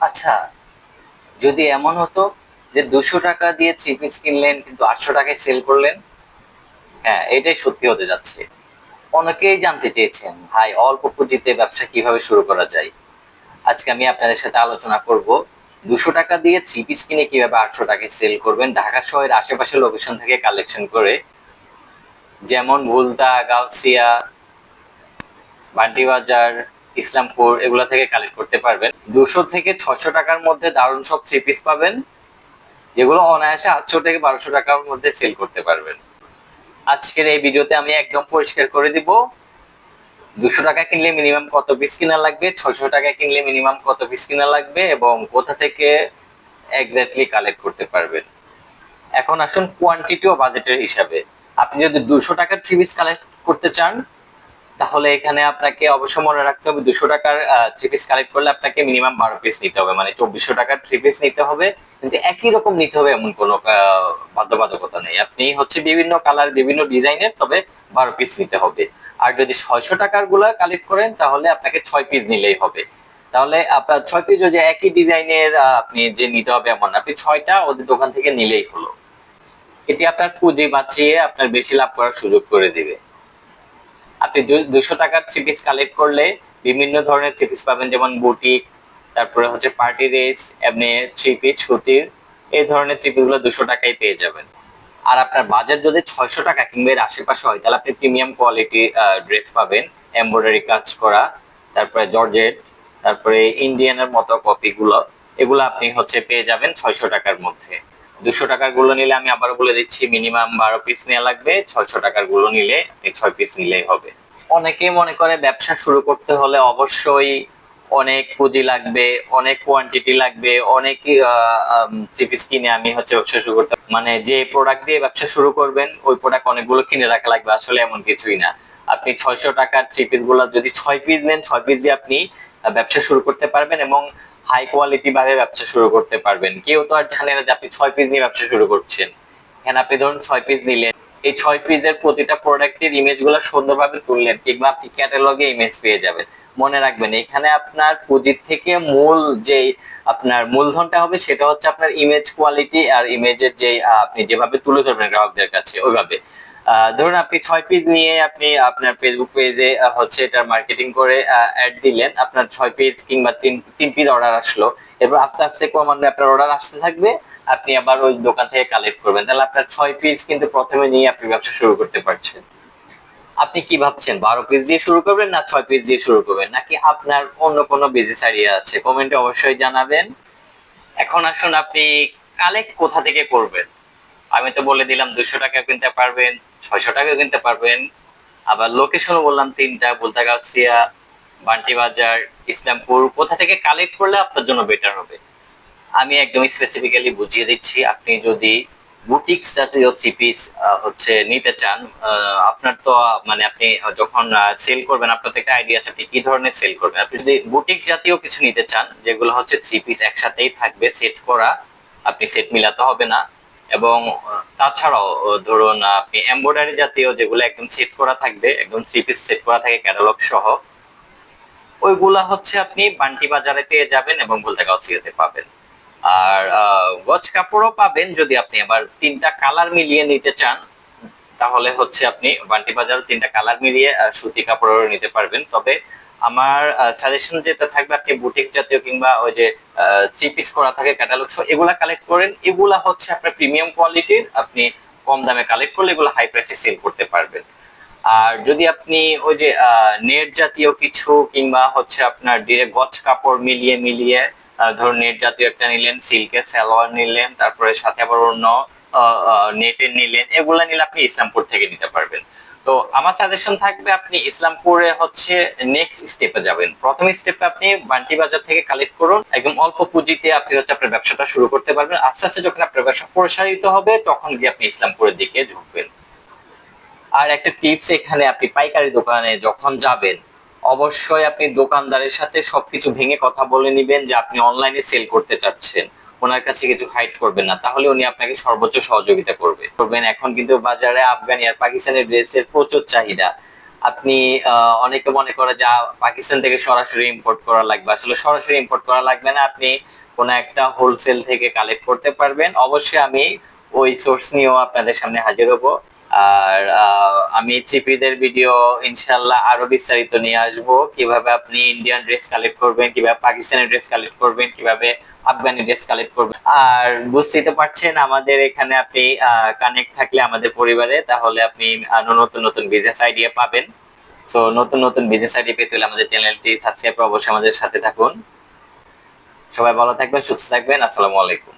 আচ্ছা, যদি এমন হতো যে 200 টাকা দিয়ে থ্রি পিস কিনলেন কিন্তু 800 টাকায় সেল করলেন। হ্যাঁ, এটাই সত্যি হতে যাচ্ছে। অনেকেই জানতে চেয়েছেন, ভাই অল্প পুঁজিতে ব্যবসা কিভাবে শুরু করা যায়। আজকে আমি আপনাদের সাথে আলোচনা করব 200 টাকা দিয়ে থ্রি পিস কিনে কিভাবে 800 টাকায় সেল করবেন ঢাকা শহরের আশেপাশে লোকেশন থেকে কালেকশন করে, যেমন ভুলতা, গাউসিয়া, বান্টি বাজার, ইসলামপুর এগুলা থেকে কালেক্ট করতে পারবেন। 200 থেকে 600 টাকার মধ্যে দারুণ সব থ্রি পিস পাবেন, যেগুলো অনায়াসে 800 থেকে 1200 টাকার মধ্যে সেল করতে পারবেন। আজকের এই ভিডিওতে আমি একদম পরিষ্কার করে দিব 200 টাকা কিনলে মিনিমাম কত পিস কিনা লাগবে, 600 টাকা কিনলে মিনিমাম কত পিস কিনা লাগবে, এবং কোথা থেকে এক্স্যাক্টলি কালেক্ট করতে পারবেন। এখন আসুন কোয়ান্টিটি ও বাজেটের হিসাবে। আপনি যদি 200 টাকার থ্রি পিস কালেক্ট করতে চান, তাহলে এখানে আপনাকে অবশ্যই মনে রাখতে হবে 200 টাকার থ্রি পিস কালেক্ট করলে আপনাকে মিনিমাম 12 পিস নিতে হবে, মানে 2400 টাকার থ্রি পিস নিতে হবে। কিন্তু একই রকম নিতে হবে এমন কোনো বাধ্যবাধকতা নেই। আপনি হচ্ছে বিভিন্ন কালার, বিভিন্ন ডিজাইনের, তবে 12 পিস নিতে হবে। আর যদি 600 টাকার গুলা কালেক্ট করেন, তাহলে আপনাকে 6 পিস নিলেই হবে। তাহলে আপনার 6 পিস যে একই ডিজাইনের আপনি যে নিতে হবে এমন, আপনি 6টা ওদের দোকান থেকে নিলেই হলো। এটি আপনার পুঁজি বাঁচিয়ে আপনার বেশি লাভ করার সুযোগ করে দিবে। আপনি 200 টাকার থ্রি পিস কালেক্ট করলে বিভিন্ন ধরনের থ্রি পিস পাবেন, যেমন বুটিক, তারপরে হচ্ছে পার্টি ড্রেস, এমনি থ্রি পিস সুতির, এই ধরনের থ্রি পিস গুলো 200 টাকায় পেয়ে যাবেন। আর আপনার বাজেট যদি 600 টাকা কিংবা এর আশেপাশে হয়, তাহলে আপনি প্রিমিয়াম কোয়ালিটি ড্রেস পাবেন, এমব্রয়ডারি কাজ করা, তারপরে জর্জেট, তারপরে ইন্ডিয়ানের মতো কপি গুলো, এগুলো আপনি হচ্ছে পেয়ে যাবেন 600 টাকার মধ্যে। 200 টাকার গুলো নিলে আমি আবার বলে দিচ্ছি মিনিমাম 12 পিস নেওয়া লাগবে, 600 টাকার গুলো নিলে আপনি 6 পিস নিলেই হবে। অনেকে মনে করে ব্যবসা শুরু করতে হলে অবশ্যই অনেক পুঁজি লাগবে, অনেক কোয়ান্টিটি লাগবে, অনেক থ্রি পিস কিনে আমি হচ্ছে ব্যবসা শুরু করতে, মানে যে প্রোডাক্ট দিয়ে ব্যবসা শুরু করবেন ওই প্রোডাক্ট অনেকগুলো কিনে রাখা লাগবে। আসলে এমন কিছুই না। আপনি 600 টাকার থ্রি পিস গুলো যদি 6 পিস নেন, 6 পিস দিয়ে আপনি ব্যবসা শুরু করতে পারবেন, এবং হাই কোয়ালিটি ভাবে ব্যবসা শুরু করতে পারবেন। কেউ তো আর জানে না যে আপনি 6 পিস নিয়ে ব্যবসা শুরু করছেন। এখানে আপনি ধরুন 6 পিস নিলেন, এই 6 পিসের প্রতিটা প্রোডাক্টের ইমেজ গুলো সুন্দরভাবে তুললেন, কিংবা আপনি ক্যাটালগে ইমেজ পেয়ে যাবেন। মনে রাখবেন, এখানে আপনার পুঁজির থেকে মূল যে আপনার মূলধনটা হবে সেটা হচ্ছে আপনার ইমেজ কোয়ালিটি, আর ইমেজের যে আপনি যেভাবে তুলে ধরবেন গ্রাহকদের কাছে ওইভাবে। ধরুন আপনি 6 পিস নিয়ে আপনি আপনার ফেসবুক পেজে হচ্ছে এটার মার্কেটিং করে অ্যাড দিলেন, আপনার 6 পিস কিংবা তিন তিন পিস অর্ডার আসলো। এরপর আস্তে আস্তে ক্রমান্বয়ে আপনার অর্ডার আসতে থাকবে, আপনি আবার ওই দোকান থেকে কালেক্ট করবেন, তাহলে আপনার 6 পিস কিন্তু প্রথমে নিয়ে আপনি ব্যবসা শুরু করতে পারছেন। আপনি কি ভাবছেন, 12 পিস দিয়ে শুরু করবেন না 6 পিস দিয়ে শুরু করবেন, নাকি আপনার অন্য কোনো বিজনেস আইডিয়া আছে? কমেন্টে অবশ্যই জানাবেন। এখন আসুন আপনি কালেক্ট কোথা থেকে করবেন। আমি তো বলে দিলাম 200 টাকা কিনতে পারবেন, 600 টাকা কিনতে পারবেন। আবার লোকেশনও বললাম তিনটা, বুলতাগাছিয়া, বান্টি বাজার, ইসলামপুর। কোথা থেকে কালেক্ট করলে আপনার জন্য বেটার হবে আমি একদম স্পেসিফিক্যালি বুঝিয়ে দিচ্ছি। আপনি যদি বুটিক্স জাতীয় থ্রি পিস হচ্ছে নিতে চান, আপনার তো মানে আপনি যখন সেল করবেন, আপনার তো একটা আইডিয়া আছে আপনি কি ধরনের সেল করবেন। আপনি যদি বুটিক জাতীয় কিছু নিতে চান, যেগুলো হচ্ছে থ্রি পিস একসাথেই থাকবে সেট করা, আপনি সেট মিলাতে হবে না, এবং তাছাড়াও ধরুন আপনি এমব্রয়ডারি জাতীয় যেগুলো একদম সেট করা থাকবে, একদম থ্রি পিস সেট করা থাকে ক্যাটালগ সহ, ওইগুলা হচ্ছে আপনি বান্টি বাজারে পেয়ে যাবেন এবং বুলতাগাছিয়াতে পাবেন। আর গজ কাপড়ও পাবেন, যদি আপনি আবার তিনটা কালার মিলিয়ে নিতে চান, তাহলে হচ্ছে আপনি বান্টি বাজার তিনটা কালার মিলিয়ে সুতি কাপড়ও নিতে পারবেন। তবে আমার সাজেশন যেটা থাকবে, আপনি বুটিক জাতীয় কিংবা ওই যে থ্রি পিস করা থাকে ক্যাটালগ, এগুলা কালেক্ট করেন। এগুলা হচ্ছে আপনার প্রিমিয়াম কোয়ালিটির, আপনি কম দামে কালেক্ট করলে এগুলো হাই প্রাইসে সেল করতে পারবেন। আর যদি আপনি ওই যে নেট জাতীয় কিছু, কিংবা হচ্ছে আপনার ডিরেক্ট গজ কাপড় মিলিয়ে মিলিয়ে ধরুন নেট জাতীয় একটা নিলেন, সিল্কের সালোয়ার নিলেন, তারপরে সাথে আবার অন্য নেটের নিলেন, এগুলা নিলে আপনি ইসলামপুর থেকে নিতে পারবেন। তো আমার সাজেশন থাকবে আপনি ইসলামপুরে হচ্ছে নেক্সট স্টেপে যাবেন। প্রথম স্টেপে আপনি বান্টি বাজার থেকে কালেক্ট করুন, একদম অল্প পুঁজিতে আপনি হচ্ছে আপনার ব্যবসাটা শুরু করতে পারবেন। আস্তে আস্তে যখন আপনার ব্যবসা প্রসারিত হবে, তখন গিয়ে আপনি ইসলামপুরের দিকে ঝুঁকবেন। আর একটা টিপস, এখানে আপনি পাইকারি দোকানে যখন যাবেন, অবশ্যই আপনি দোকানদারের সাথে সবকিছু ভেঙে কথা বলে নিবেন যে আপনি অনলাইনে সেল করতে চাচ্ছেন। ওনার কাছে কিছু হাইড করবেন না, তাহলে উনি আপনাকে সর্বোচ্চ সহযোগিতা করবেন। এখন কিন্তু বাজারে আফগানি আর পাকিস্তানি ড্রেসের প্রচুর চাহিদা। আপনি অনেকে মনে করে যে পাকিস্তান থেকে সরাসরি ইম্পোর্ট করা লাগবে, আসলে সরাসরি ইম্পোর্ট করা লাগবে না, আপনি কোন একটা হোলসেল থেকে কালেক্ট করতে পারবেন। অবশ্যই আমি ওই সোর্স নিয়েও আপনাদের সামনে হাজির হব। আর আমি থ্রি পিসের ভিডিও ইনশাল্লাহ আরো বিস্তারিত নিয়ে আসবো, কিভাবে আপনি ইন্ডিয়ান ড্রেস কালেক্ট করবেন, কিভাবে পাকিস্তানি ড্রেস কালেক্ট করবেন, কিভাবে আফগানি ড্রেস কালেক্ট করবেন। আর বুঝতেই তো পারছেন আমাদের এখানে আপনি কানেক্ট থাকলে আমাদের পরিবারে, তাহলে আপনি নতুন নতুন বিজনেস আইডিয়া পাবেন। সো নতুন নতুন বিজনেস আইডিয়া পেতে হলে আমাদের চ্যানেলটি সাবস্ক্রাইব করে অবশ্যই আমাদের সাথে থাকুন। সবাই ভালো থাকবেন, সুস্থ থাকবেন। আসসালামু আলাইকুম।